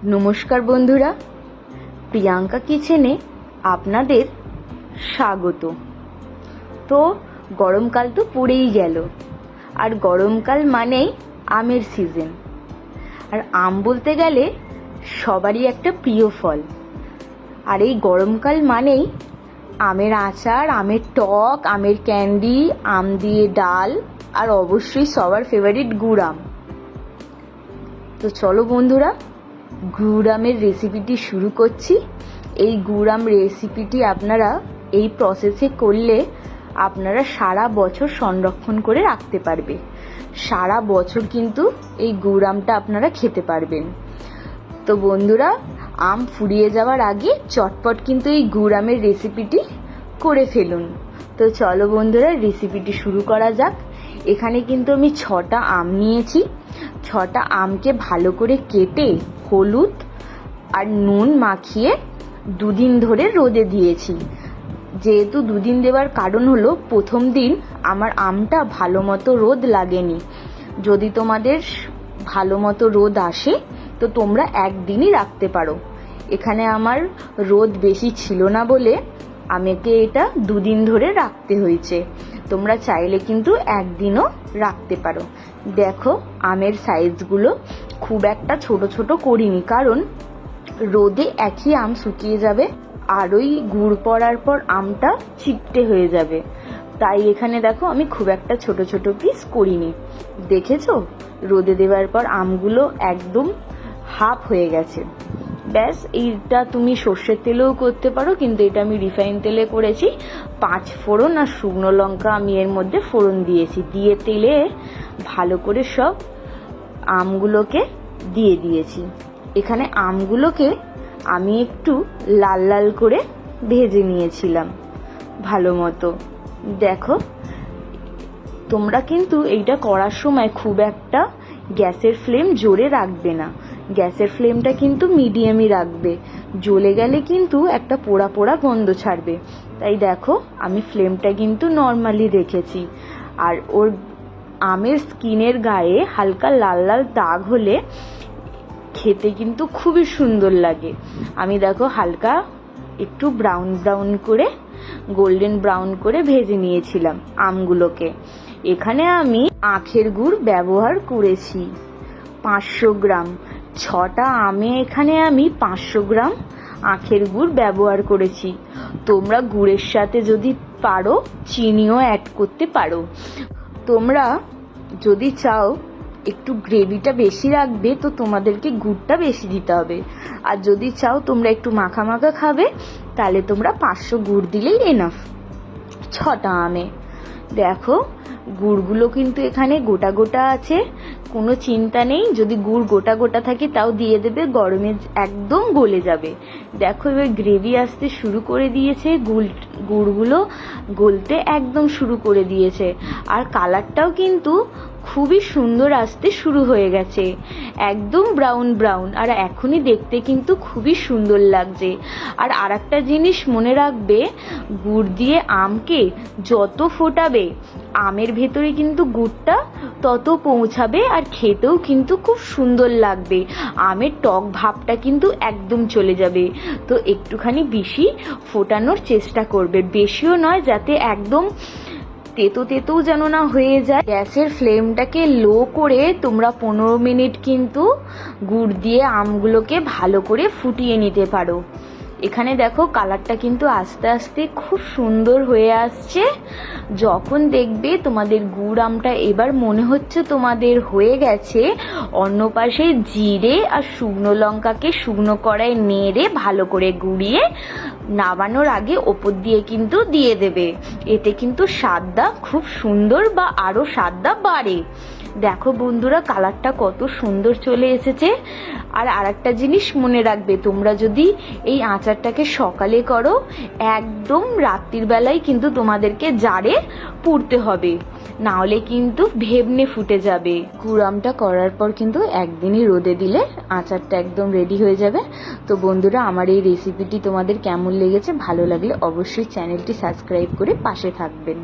নমস্কার বন্ধুরা, প্রিয়াঙ্কা কিচেনে আপনাদের স্বাগত। তো গরমকাল তো পড়েই গেল, আর গরমকাল মানেই আমের সিজন। আর আম বলতে গেলে সবারই একটা প্রিয় ফল। আর এই গরমকাল মানেই আমের আচার, আমের টক, আমের ক্যান্ডি, আম দিয়ে ডাল, আর অবশ্যই সবার ফেভারিট গুড় আম। তো চলো বন্ধুরা, গুড় আমের রেসিপিটি শুরু করছি। এই গুড় আম রেসিপিটি আপনারা এই প্রসেসে করলে আপনারা সারা বছর সংরক্ষণ করে রাখতে পারবে। সারা বছর কিন্তু এই গুড় আমটা আপনারা খেতে পারবেন। তো বন্ধুরা, আম ফুরিয়ে যাওয়ার আগে চটপট কিন্তু এই গুড় আমের রেসিপিটি করে ফেলুন। তো চলো বন্ধুরা, রেসিপিটি শুরু করা যাক। এখানে কিন্তু আমি 6টা আম নিয়েছি। 6টা আমকে ভালো করে কেটে হলুদ আর নুন মাখিয়ে দুদিন ধরে রোদে দিয়েছি। যেহেতু দুদিন দেওয়ার কারণ হলো, প্রথম দিন আমার আমটা ভালো মতো রোদ লাগেনি। যদি তোমাদের ভালো মতো রোদ আসে তো তোমরা একদিনই রাখতে পারো। এখানে আমার রোদ বেশি ছিল না বলে আমাকে এটা দুদিন ধরে রাখতে হয়েছে। তোমরা চাইলে কিন্তু একদিনও রাখতে পারো। দেখো, আমের সাইজগুলো খুব একটা ছোট ছোট করিনি, কারণ রোদে একই আম শুকিয়ে যাবে আর ওই গুড় পড়ার পর আমটা চিপটে হয়ে যাবে। তাই এখানে দেখো আমি খুব একটা ছোট ছোট পিস করিনি। দেখেছো, রোদে দেওয়ার পর আমগুলো একদম হাফ হয়ে গেছে। ব্যাস, এইটা তুমি সর্ষের তেলেও করতে পারো, কিন্তু এটা আমি রিফাইন তেলে করেছি। 5 ফোড়ন আর শুকনো লঙ্কা আমি এর মধ্যে ফোড়ন দিয়েছি। দিয়ে তেলে ভালো করে সব আমগুলোকে দিয়ে দিয়েছি। এখানে আমগুলোকে আমি একটু লাল লাল করে ভেজে নিয়েছিলাম ভালো মতো। দেখো, তোমরা কিন্তু এইটা করার সময় খুব একটা গ্যাসের ফ্লেম জোরে রাখবে না। গ্যাসের ফ্লেমটা কিন্তু মিডিয়ামই রাখবে। জ্বলে গেলে কিন্তু একটা পোড়া পোড়া গন্ধ ছাড়বে। তাই দেখো, আমি ফ্লেমটা কিন্তু নর্মালি রেখেছি। আর ওর আমের স্কিনের গায়ে হালকা লাল লাল দাগ হলে খেতে কিন্তু খুবই সুন্দর লাগে। আমি দেখো হালকা একটু ব্রাউন ব্রাউন করে, গোল্ডেন ব্রাউন করে ভেজে নিয়েছিলাম আমগুলোকে। এখানে আমি আখের গুড় ব্যবহার করেছি 500 গ্রাম। 6টা আমে এখানে আমি 500 গ্রাম আখের গুড় ব্যবহার করেছি। তোমরা গুড়ের সাথে যদি পারো চিনিও অ্যাড করতে পারো। তোমরা যদি চাও একটু গ্রেভিটা বেশি রাখবে তো তোমাদেরকে গুড়টা বেশি দিতে হবে। আর যদি চাও তোমরা একটু মাখা মাখা খাবে, তাহলে তোমরা 500 গুড় দিলেই এনাফ 6টা আমে। দেখো, গুড়গুলো কিন্তু এখানে গোটা গোটা আছে, কোনো চিন্তা নেই। যদি গুড় গোটা গোটা থাকে তাও দিয়ে দেবে, গরমে একদম গলে যাবে। দেখো, এবার গ্রেভি আসতে শুরু করে দিয়েছে, গুড়গুলো গলতে একদম শুরু করে দিয়েছে। আর কালারটাও কিন্তু খুবই সুন্দর আসতে শুরু হয়ে গেছে, একদম ব্রাউন ব্রাউন। আর এখনই দেখতে কিন্তু খুবই সুন্দর লাগছে। আর আরেকটা জিনিস মনে রাখবে, গুড় দিয়ে আমকে যত ফোটাবে আমের ভেতরে কিন্তু গুড়টা তত পৌঁছাবে, আর খেতেও কিন্তু খুব সুন্দর লাগবে। আমের টক ভাবটা কিন্তু একদম চলে যাবে। তো একটুখানি বেশি ফোটানোর চেষ্টা করবে, বেশিও নয়, যাতে একদম তেতো তেতোও যেন না হয়ে যায়। গ্যাসের ফ্লেমটাকে লো করে তোমরা 15 মিনিট কিন্তু গুড় দিয়ে আমগুলোকে ভালো করে ফুটিয়ে নিতে পারো। এখানে দেখো, কালারটা কিন্তু আস্তে আস্তে খুব সুন্দর হয়ে আসছে। যখন দেখবে তোমাদের গুড় আমটা এবার মনে হচ্ছে তোমাদের হয়ে গেছে, অন্য পাশে জিরে আর শুকনো লঙ্কাকে শুকনো কড়াই নেড়ে ভালো করে গুঁড়িয়ে নামানোর আগে ওপর দিয়ে কিন্তু দিয়ে দেবে। এতে কিন্তু স্বাদটা খুব সুন্দর বা আরো স্বাদটা বাড়ে। দেখো বন্ধুরা, কালারটা কত সুন্দর চলে এসেছে। আর আরেকটা জিনিস মনে রাখবে, তোমরা যদি এই আচারটাকে সকালে করো, একদম রাত্রির বেলায় কিন্তু তোমাদেরকে জারে পুড়তে হবে, না হলে কিন্তু ভেবনে ফুটে যাবে। গুড় আমটা করার পর কিন্তু একদিনই রোদে দিলে আচারটা একদম রেডি হয়ে যাবে। তো বন্ধুরা, আমার এই রেসিপিটি তোমাদের কেমন লেগেছে, ভালো লাগলে অবশ্যই চ্যানেলটি সাবস্ক্রাইব করে পাশে থাকবেন।